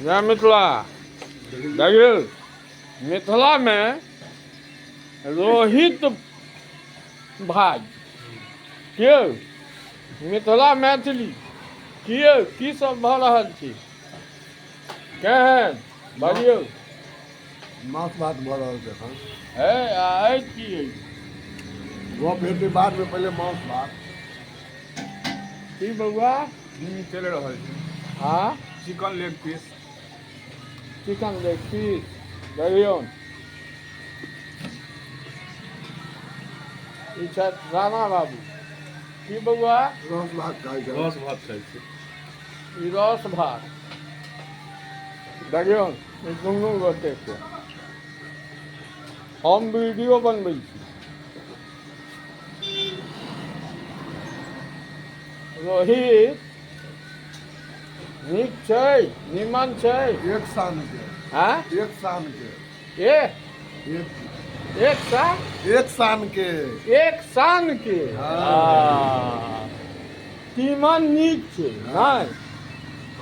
जय मिथिला। देखिए मिथिला में रोहित भाई के मिथिला मैथिली की सब भऽ रहल छी केहन बाजियौ। माछ भात भऽ रहल छै एखन। है आइ की गप हेतै बाद में, पहले माछ भात। की बउआ चलि रहल छै। हाँ चिकन लेग पीस। चिकन लेग पीस देखियौ। ई छथि राणा बाबू। की बउआ रस भात खाइ छै। रस भात खाइ छै। ई रस भात देखियौ ई दुनू गोटेके हम वीडियो बनबै छी। रोहित नीक छै निमन छै। एक शान के। हाँ एक शान के। एक एक साल एक शान के। एक शान के तीमन नीक छै नहि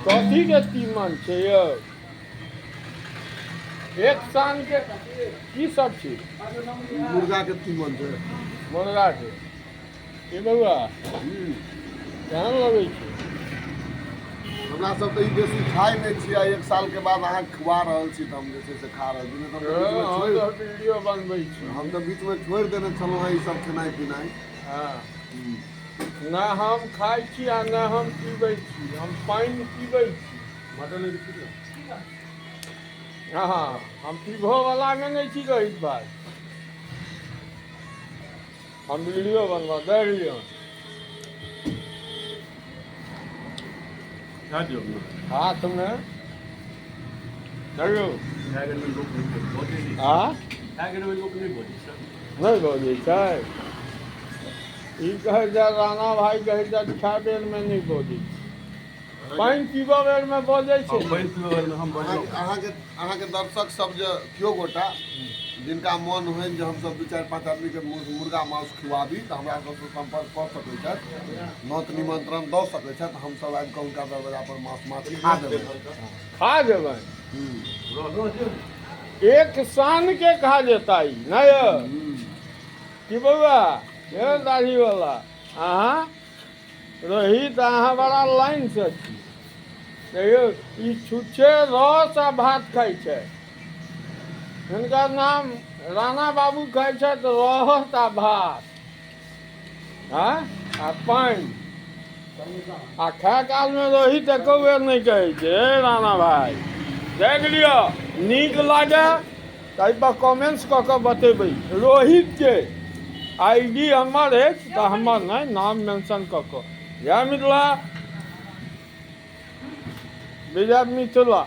कथी के तीमन छै यौ। एक शान के की सब छै। मुर्गा के तीमन छै। मुर्गा के की बउआ केहन लगै छै। हमरा सब तऽ ई बेसी खाइ नहि छियै। एक साल के बाद अहाँ खुआ रहल छी तऽ हम जे छै से खा रहल छी। हम तऽ वीडियो बनबै छी। हम तऽ बीच में छोड़ि देने छलहुँ हैं ई सब खेनाइ पिनाइ। हाँ न हम खाइ छी आ न हम पीबै छी। हम पानि पीबै छी। मटन हाँ हम पीबहो वाला में नहीं छी रोहित भाई। हम वीडियो बनबा देख लियो। खा दियौ हाथ में देखियौ खा के लोक नहीं बजै छै। आ खा के लोक नहीं बजै छै। नहीं बजै छै। ई कहै छै राणा भाई कहै छै खाय बेर में नहीं बजै छै। पानि पीबऽ बेर में बजै छै। पानि पीबऽ बेर में हम बजलहुँ। अहाँके दर्शक सब जे केओ गोटा जिनका मन होइन जे हमसब 2-4-5 आदमी के मुर्गा मांस खुआबी तऽ हमरा सबसँ संपर्क कऽ सकै छथि। नौत निमंत्रण दऽ सकै छथि। हमसब आबि कऽ हुनका दरवाजा पर मांस खा देबै। खा जेबै एक शान के खा जेता ई नहीं यौ। की बउआ ये दाढ़ी वाला अहाँ रोहित अहाँ बड़ा लाइन से छी। देखियौ ई छुच्छे रस आ भात खाइ छै। हिनकर नाम राणा बाबू खाइ छथि रस आ भात हाँ आ पानि। आ खाय काल में रोहित एको बेर नहीं कहै छै हे राणा भाई देख लियो नीक लागे ताहि पर कमेंट्स कऽ के बतेबै। रोहित के आईडी हमर अछि तऽ हमर नहीं नाम मेंशन कऽ के। जय मिथिला विजय मिथिला।